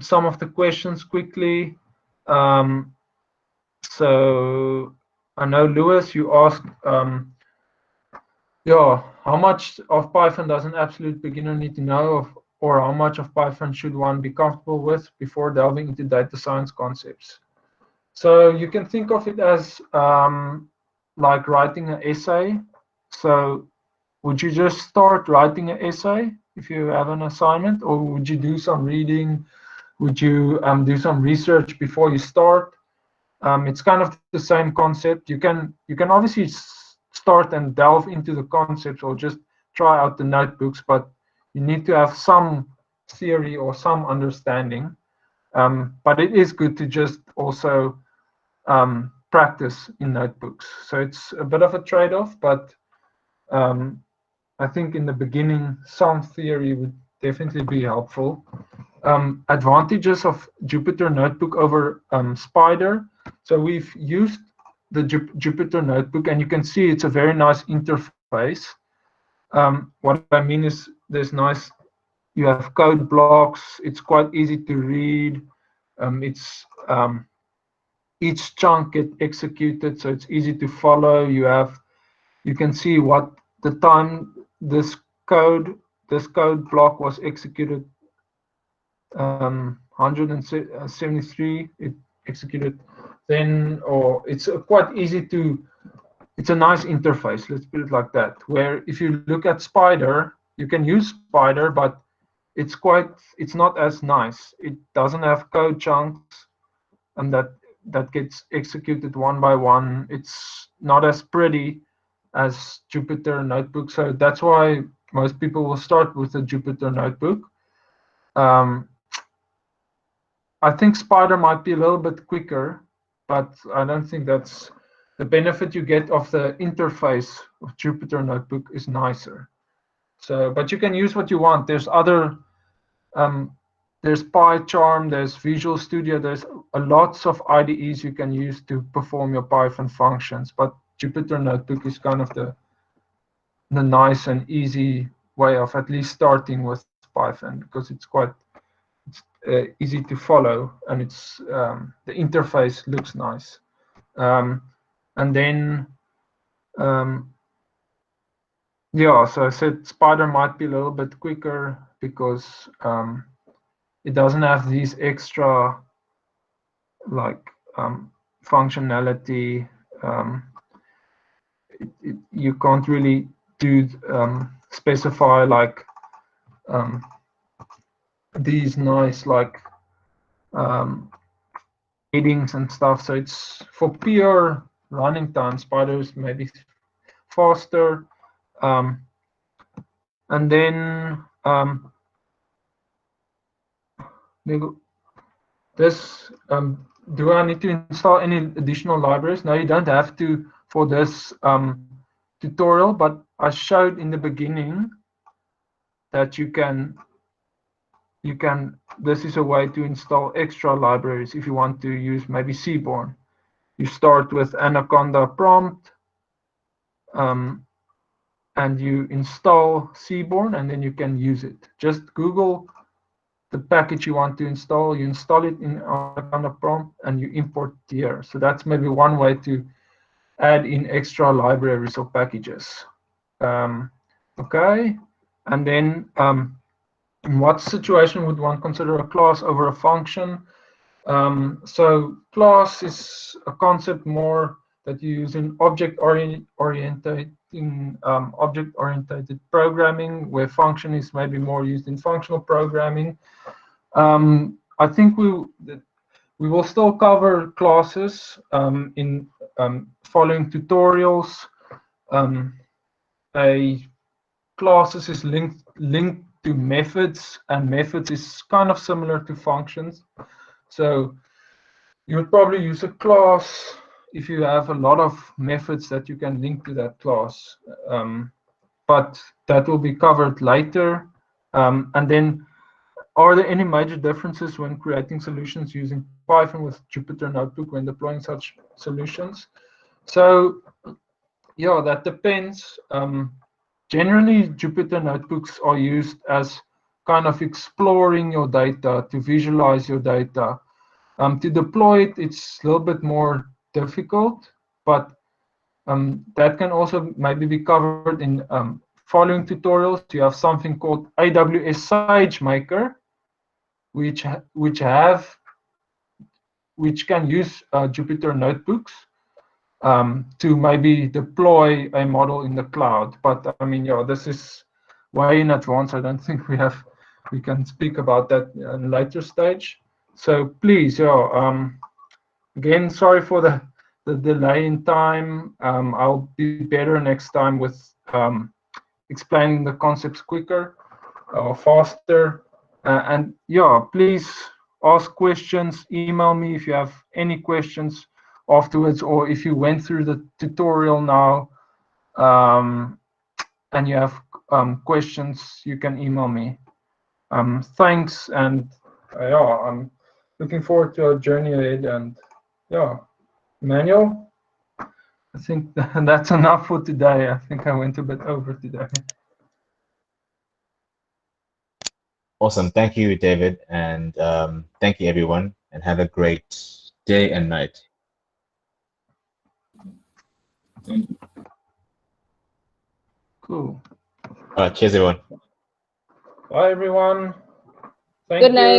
some of the questions quickly. So I know, Lewis, you asked, yeah, how much of Python does an absolute beginner need to know, or how much of Python should one be comfortable with before delving into data science concepts? So you can think of it as like writing an essay. So would you just start writing an essay if you have an assignment, or would you do some reading? Would you do some research before you start? It's kind of the same concept. You can obviously start and delve into the concepts, or just try out the notebooks, but you need to have some theory or some understanding. But it is good to just also practice in notebooks. So it's a bit of a trade-off, but I think in the beginning, some theory would definitely be helpful. Advantages of Jupyter Notebook over Spider. So we've used the Jupyter Notebook, and you can see it's a very nice interface. What I mean is there's nice, you have code blocks, it's quite easy to read. Each chunk gets executed, so it's easy to follow. You can see what the time this code block was executed. 173 it executed then, or it's quite easy to, it's a nice interface, let's put it like that, where if you look at Spider, you can use Spider, but it's not as nice. It doesn't have code chunks and that gets executed one by one. It's not as pretty as Jupyter Notebook, so that's why most people will start with a Jupyter Notebook. I think Spider might be a little bit quicker, but I don't think that's the benefit you get of the interface of Jupyter Notebook is nicer. So, but you can use what you want. There's other, there's PyCharm, there's Visual Studio, there's lots of IDEs you can use to perform your Python functions. But Jupyter Notebook is kind of the nice and easy way of at least starting with Python, because it's quite easy to follow, and it's the interface looks nice. And then yeah, so I said Spider might be a little bit quicker because it doesn't have these extra like functionality. You can't really do specify like these nice like headings and stuff. So it's for pure running time, Spider is maybe faster. And then this, do I need to install any additional libraries? No, you don't have to for this tutorial, but I showed in the beginning that you can, this is a way to install extra libraries if you want to use maybe Seaborn. You start with Anaconda prompt, and you install Seaborn, and then you can use it. Just Google the package you want to install, you install it in Anaconda prompt, and you import it here. So that's maybe one way to add in extra libraries or packages. Okay, and then in what situation would one consider a class over a function? So class is a concept more that you use in object-oriented programming, where function is maybe more used in functional programming. I think we will still cover classes in following tutorials. Classes is linked to methods, and methods is kind of similar to functions. So you would probably use a class if you have a lot of methods that you can link to that class. But that will be covered later. And then, are there any major differences when creating solutions using Python with Jupyter Notebook when deploying such solutions? So yeah, that depends. Generally, Jupyter Notebooks are used as kind of exploring your data, to visualize your data. To deploy it, it's a little bit more difficult, but that can also maybe be covered in following tutorials. You have something called AWS SageMaker, which can use Jupyter notebooks to maybe deploy a model in the cloud. But I mean, yeah, this is way in advance. I don't think we can speak about that in a later stage. So please, yeah, again, sorry for the delay in time. I'll be better next time with explaining the concepts quicker or faster. And yeah, please ask questions, email me if you have any questions afterwards, or if you went through the tutorial now and you have questions, you can email me. Thanks, and yeah, I'm looking forward to our journey ahead. And yeah, Emmanuel, I think that's enough for today. I think I went a bit over today. Awesome. Thank you, David. And thank you, everyone. And have a great day and night. Cool. All right. Cheers, everyone. Bye, everyone. Thank Good night. you.